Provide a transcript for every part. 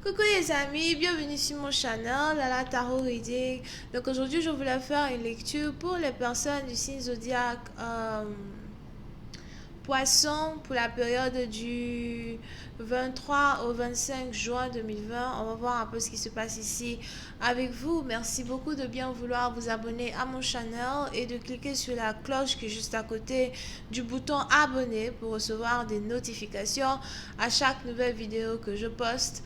Coucou les amis, bienvenue sur mon channel, Lala Tarot Reading. Donc aujourd'hui je voulais faire une lecture pour les personnes du signe zodiaque Poisson pour la période du 23 au 25 juin 2020. On va voir un peu ce qui se passe ici avec vous. Merci beaucoup de bien vouloir vous abonner à mon channel et de cliquer sur la cloche qui est juste à côté du bouton abonner pour recevoir des notifications à chaque nouvelle vidéo que je poste.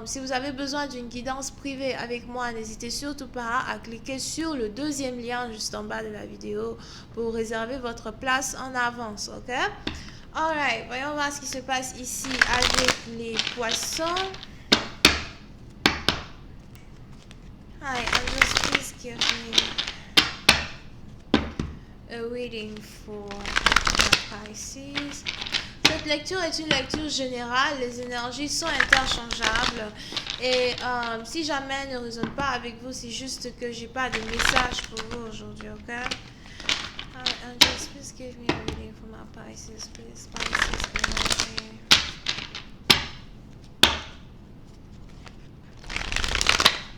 Si vous avez besoin d'une guidance privée avec moi, n'hésitez surtout pas à cliquer sur le deuxième lien juste en bas de la vidéo pour réserver votre place en avance, ok? Alright, voyons voir ce qui se passe ici avec les poissons. Hi, Angels, please give me a reading for Pisces. Cette lecture est une lecture générale, les énergies sont interchangeables et si jamais elle ne résonne pas avec vous, c'est juste que j'ai pas de message pour vous aujourd'hui, ok? Angels, please give me a reading for my Pisces, please, Pisces energy.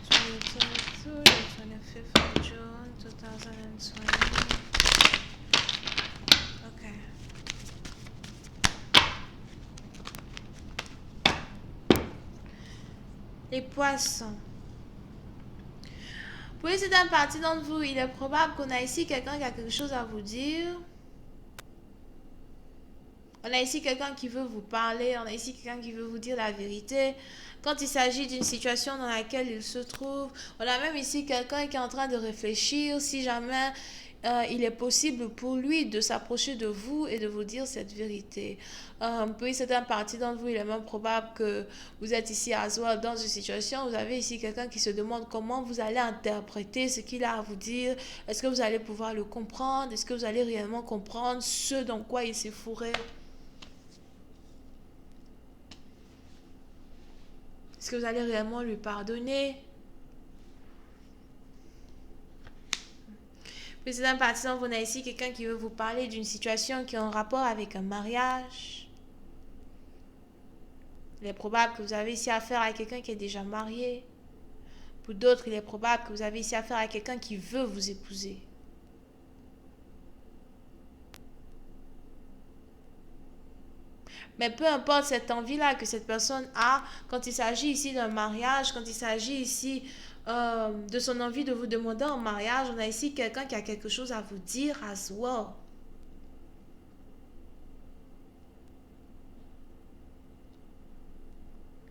2022, the 25th of June, 2020. Okay. Les poissons. Pour certaines parties d'entre vous, il est probable qu'on a ici quelqu'un qui a quelque chose à vous dire. On a ici quelqu'un qui veut vous parler, on a ici quelqu'un qui veut vous dire la vérité. Quand il s'agit d'une situation dans laquelle il se trouve, on a même ici quelqu'un qui est en train de réfléchir si jamais il est possible pour lui de s'approcher de vous et de vous dire cette vérité. Pour certaines parties d'entre vous, il est même probable que vous êtes ici à Aswell dans une situation, vous avez ici quelqu'un qui se demande comment vous allez interpréter ce qu'il a à vous dire. Est-ce que vous allez pouvoir le comprendre? Est-ce que vous allez réellement comprendre ce dans quoi il s'est fourré? Est-ce que vous allez réellement lui pardonner? Puis c'est un partisan, vous avez ici quelqu'un qui veut vous parler d'une situation qui est en rapport avec un mariage. Il est probable que vous avez ici affaire à quelqu'un qui est déjà marié. Pour d'autres, il est probable que vous avez ici affaire à quelqu'un qui veut vous épouser. Mais peu importe cette envie-là que cette personne a, quand il s'agit ici d'un mariage, quand il s'agit ici de son envie de vous demander en mariage, on a ici quelqu'un qui a quelque chose à vous dire as well.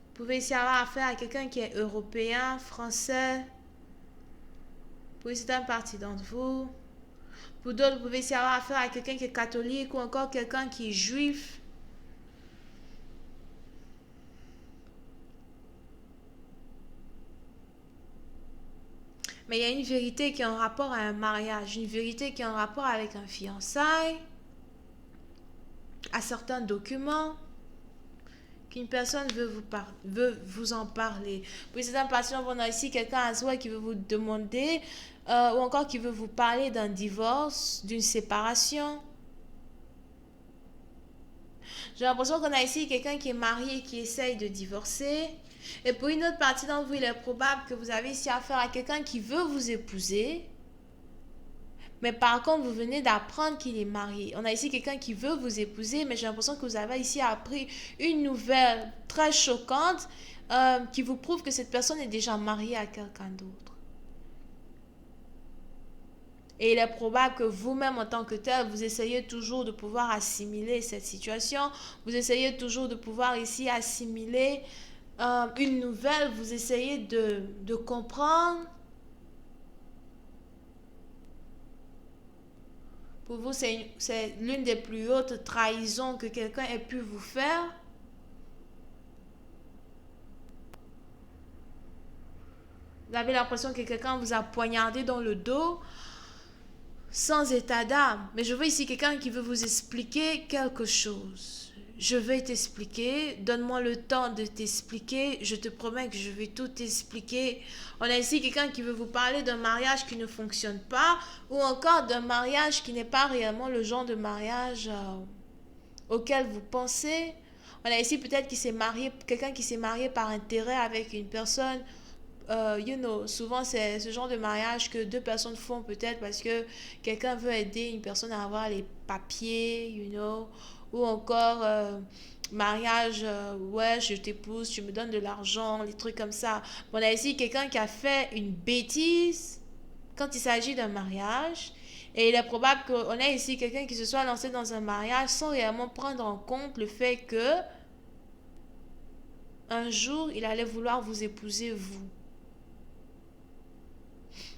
Vous pouvez ici avoir affaire à quelqu'un qui est européen, français. Pour certaines parties d'entre vous. Pour d'autres, vous pouvez ici avoir affaire à quelqu'un qui est catholique ou encore quelqu'un qui est juif. Mais il y a une vérité qui est en rapport à un mariage, une vérité qui est en rapport avec un fiançailles, à certains documents, qu'une personne veut vous en parler. Pour certaines personnes, on a ici quelqu'un à soi qui veut vous demander, ou encore qui veut vous parler d'un divorce, d'une séparation. J'ai l'impression qu'on a ici quelqu'un qui est marié qui essaye de divorcer. Et pour une autre partie d'entre vous, il est probable que vous avez ici affaire à quelqu'un qui veut vous épouser. Mais par contre, vous venez d'apprendre qu'il est marié. On a ici quelqu'un qui veut vous épouser, mais j'ai l'impression que vous avez ici appris une nouvelle très choquante qui vous prouve que cette personne est déjà mariée à quelqu'un d'autre. Et il est probable que vous-même, en tant que tel, vous essayez toujours de pouvoir assimiler cette situation. Vous essayez toujours de pouvoir ici assimiler une nouvelle. Vous essayez de comprendre. Pour vous, c'est l'une des plus hautes trahisons que quelqu'un ait pu vous faire. Vous avez l'impression que quelqu'un vous a poignardé dans le dos sans état d'âme. Mais je veux ici quelqu'un qui veut vous expliquer quelque chose. Je vais t'expliquer, donne-moi le temps de t'expliquer, je te promets que je vais tout t'expliquer. On a ici quelqu'un qui veut vous parler d'un mariage qui ne fonctionne pas ou encore d'un mariage qui n'est pas réellement le genre de mariage auquel vous pensez. On a ici peut-être qui s'est marié, quelqu'un qui s'est marié par intérêt avec une personne. Souvent c'est ce genre de mariage que deux personnes font peut-être parce que quelqu'un veut aider une personne à avoir les papiers, ou encore mariage, ouais, je t'épouse, tu me donnes de l'argent, les trucs comme ça. On a ici quelqu'un qui a fait une bêtise quand il s'agit d'un mariage. Et il est probable qu'on ait ici quelqu'un qui se soit lancé dans un mariage sans réellement prendre en compte le fait que un jour il allait vouloir vous épouser vous.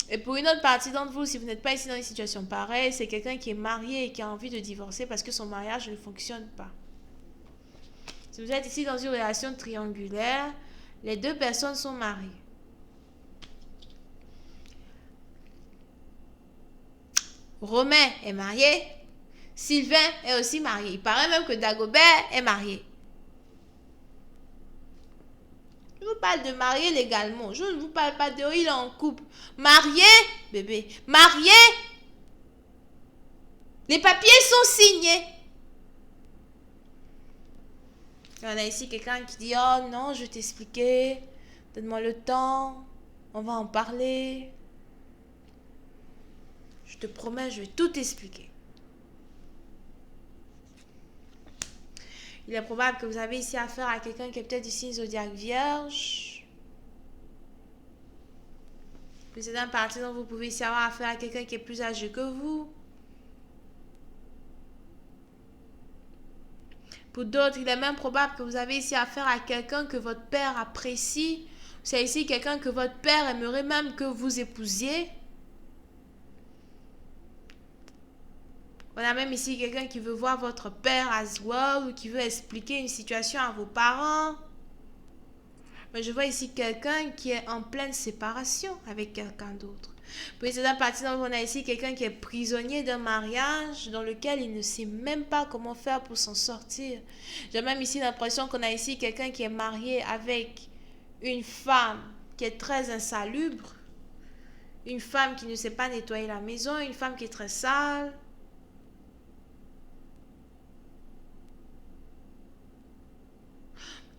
Et pour une autre partie d'entre vous, si vous n'êtes pas ici dans une situation pareille, c'est quelqu'un qui est marié et qui a envie de divorcer parce que son mariage ne fonctionne pas. Si vous êtes ici dans une relation triangulaire, les deux personnes sont mariées. Romain est marié. Sylvain est aussi marié. Il paraît même que Dagobert est marié. Je vous parle de marié légalement. Je ne vous parle pas de il est en couple. Marié, bébé. Marié. Les papiers sont signés. On a ici quelqu'un qui dit, oh non, je vais t'expliquer. Donne-moi le temps. On va en parler. Je te promets, je vais tout expliquer. Il est probable que vous avez ici affaire à quelqu'un qui est peut-être ici une zodiaque vierge. Puis c'est d'un parti dont vous pouvez ici avoir affaire à quelqu'un qui est plus âgé que vous. Pour d'autres, il est même probable que vous avez ici affaire à quelqu'un que votre père apprécie. C'est ici quelqu'un que votre père aimerait même que vous épousiez. On a même ici quelqu'un qui veut voir votre père as well ou qui veut expliquer une situation à vos parents. Mais je vois ici quelqu'un qui est en pleine séparation avec quelqu'un d'autre. Puis c'est dans partie dont on a ici quelqu'un qui est prisonnier d'un mariage dans lequel il ne sait même pas comment faire pour s'en sortir. J'ai même ici l'impression qu'on a ici quelqu'un qui est marié avec une femme qui est très insalubre, une femme qui ne sait pas nettoyer la maison, une femme qui est très sale.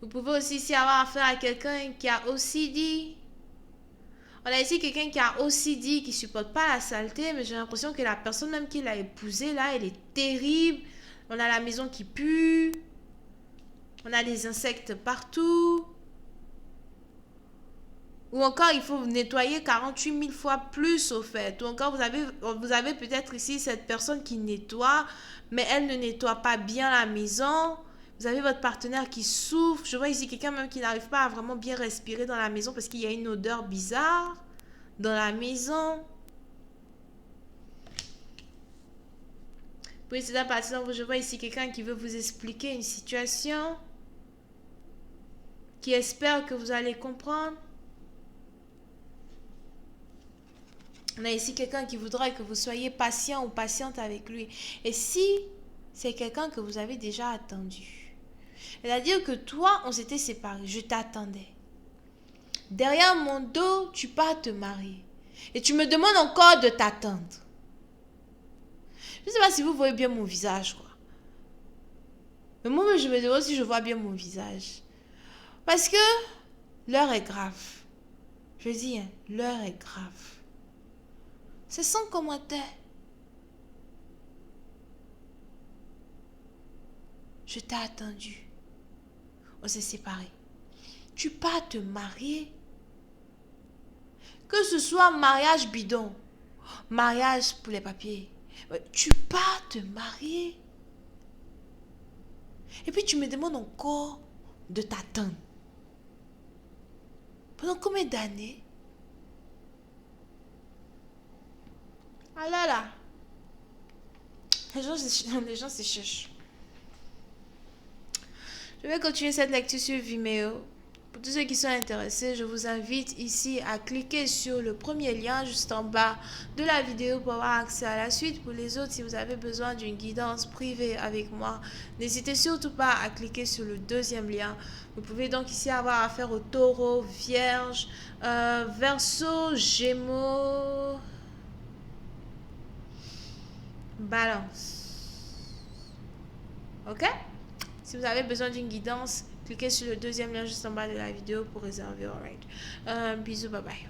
Vous pouvez aussi ici avoir affaire à quelqu'un qui a OCD. On a ici quelqu'un qui a OCD, qui ne supporte pas la saleté, mais j'ai l'impression que la personne même qui l'a épousée, là, elle est terrible. On a la maison qui pue. On a des insectes partout. Ou encore, il faut nettoyer 48 000 fois plus, au fait. Ou encore, vous avez peut-être ici cette personne qui nettoie, mais elle ne nettoie pas bien la maison. Vous avez votre partenaire qui souffre. Je vois ici quelqu'un même qui n'arrive pas à vraiment bien respirer dans la maison parce qu'il y a une odeur bizarre dans la maison. Puis c'est là, par exemple, je vois ici quelqu'un qui veut vous expliquer une situation, qui espère que vous allez comprendre. On a ici quelqu'un qui voudrait que vous soyez patient ou patiente avec lui. Et si c'est quelqu'un que vous avez déjà attendu, c'est-à-dire que toi, on s'était séparés, je t'attendais. Derrière mon dos, tu pars te marier. Et tu me demandes encore de t'attendre. Je ne sais pas si vous voyez bien mon visage, quoi. Mais moi, je me demande si je vois bien mon visage. Parce que l'heure est grave. Je dis, hein, l'heure est grave. C'est sans commentaire. Je t'ai attendu. On s'est séparés. Tu pars te marier. Que ce soit mariage bidon, mariage pour les papiers, tu pars te marier. Et puis tu me demandes encore de t'attendre. Pendant combien d'années? Ah là là. Les gens se cherchent. Je vais continuer cette lecture sur Vimeo. Pour tous ceux qui sont intéressés, je vous invite ici à cliquer sur le premier lien juste en bas de la vidéo pour avoir accès à la suite. Pour les autres, si vous avez besoin d'une guidance privée avec moi, n'hésitez surtout pas à cliquer sur le deuxième lien. Vous pouvez donc ici avoir affaire au taureau, vierge, verseau, gémeaux, balance. Ok? Si vous avez besoin d'une guidance, cliquez sur le deuxième lien juste en bas de la vidéo pour réserver. Alright. Bisous, bye bye.